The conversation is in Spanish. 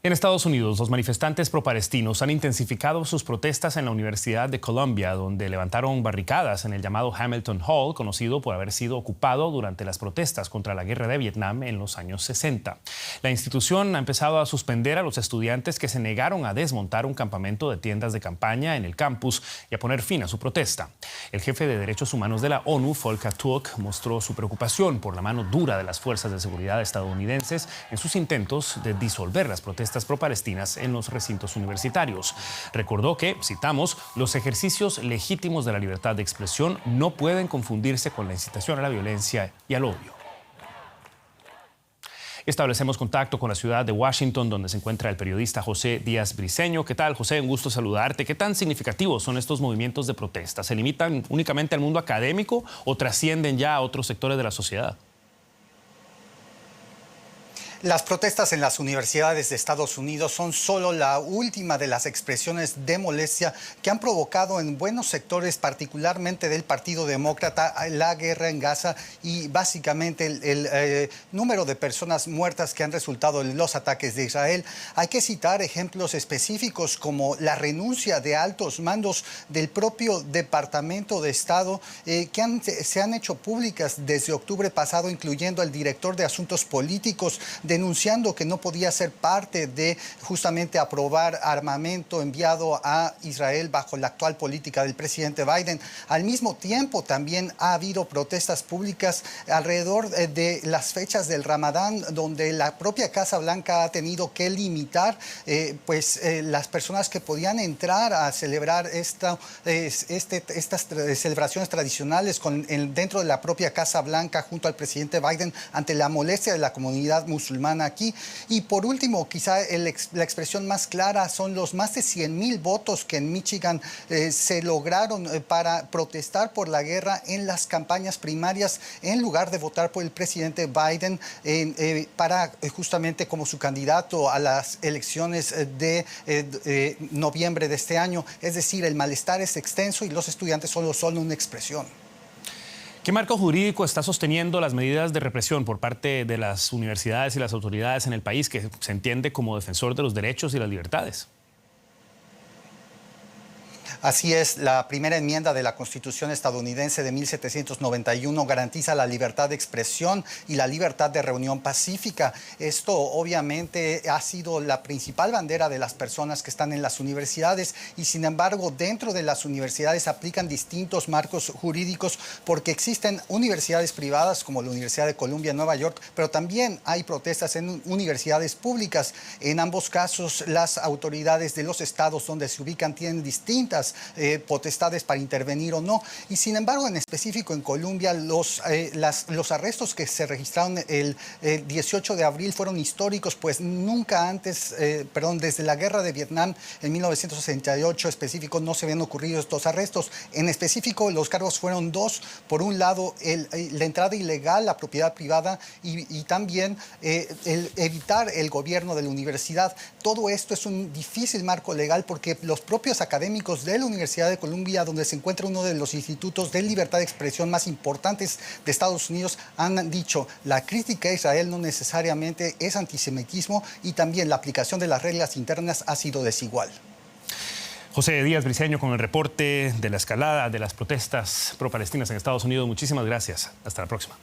En Estados Unidos, los manifestantes pro-palestinos han intensificado sus protestas en la Universidad de Columbia, donde levantaron barricadas en el llamado Hamilton Hall, conocido por haber sido ocupado durante las protestas contra la guerra de Vietnam en los años 60. La institución ha empezado a suspender a los estudiantes que se negaron a desmontar un campamento de tiendas de campaña en el campus y a poner fin a su protesta. El jefe de Derechos Humanos de la ONU, Volker Turk, mostró su preocupación por la mano dura de las fuerzas de seguridad estadounidenses en sus intentos de disolver las protestas pro-palestinas en los recintos universitarios. Recordó que, citamos, los ejercicios legítimos de la libertad de expresión no pueden confundirse con la incitación a la violencia y al odio. Establecemos contacto con la ciudad de Washington, donde se encuentra el periodista José Díaz Briceño. ¿Qué tal, José? Un gusto saludarte. ¿Qué tan significativos son estos movimientos de protesta? ¿Se limitan únicamente al mundo académico o trascienden ya a otros sectores de la sociedad? Las protestas en las universidades de Estados Unidos son solo la última de las expresiones de molestia que han provocado en buenos sectores, particularmente del Partido Demócrata, la guerra en Gaza y básicamente el número de personas muertas que han resultado en los ataques de Israel. Hay que citar ejemplos específicos como la renuncia de altos mandos del propio Departamento de Estado que se han hecho públicas desde octubre pasado, incluyendo el director de Asuntos Políticos, denunciando que no podía ser parte de justamente aprobar armamento enviado a Israel bajo la actual política del presidente Biden. Al mismo tiempo, también ha habido protestas públicas alrededor de las fechas del Ramadán, donde la propia Casa Blanca ha tenido que limitar las personas que podían entrar a celebrar estas celebraciones tradicionales dentro de la propia Casa Blanca junto al presidente Biden ante la molestia de la comunidad musulmana aquí. Y por último, quizá la expresión más clara son los más de 100,000 votos que en Michigan se lograron para protestar por la guerra en las campañas primarias, en lugar de votar por el presidente Biden para justamente como su candidato a las elecciones de noviembre de este año. Es decir, el malestar es extenso y los estudiantes solo son una expresión. ¿Qué marco jurídico está sosteniendo las medidas de represión por parte de las universidades y las autoridades en el país, que se entiende como defensor de los derechos y las libertades? Así es, la primera enmienda de la Constitución estadounidense de 1791 garantiza la libertad de expresión y la libertad de reunión pacífica. Esto obviamente ha sido la principal bandera de las personas que están en las universidades y sin embargo dentro de las universidades aplican distintos marcos jurídicos porque existen universidades privadas como la Universidad de Columbia en Nueva York, pero también hay protestas en universidades públicas. En ambos casos las autoridades de los estados donde se ubican tienen distintas potestades para intervenir o no. Y sin embargo, en específico en Colombia, los arrestos que se registraron el 18 de abril fueron históricos, pues nunca antes, desde la guerra de Vietnam en 1968 específico no se habían ocurrido estos arrestos. En específico, los cargos fueron dos. Por un lado, la entrada ilegal a propiedad privada y también el evitar el gobierno de la universidad. Todo esto es un difícil marco legal porque los propios académicos de la Universidad de Columbia, donde se encuentra uno de los institutos de libertad de expresión más importantes de Estados Unidos, han dicho la crítica a Israel no necesariamente es antisemitismo y también la aplicación de las reglas internas ha sido desigual. José Díaz Briceño con el reporte de la escalada de las protestas pro-palestinas en Estados Unidos. Muchísimas gracias. Hasta la próxima.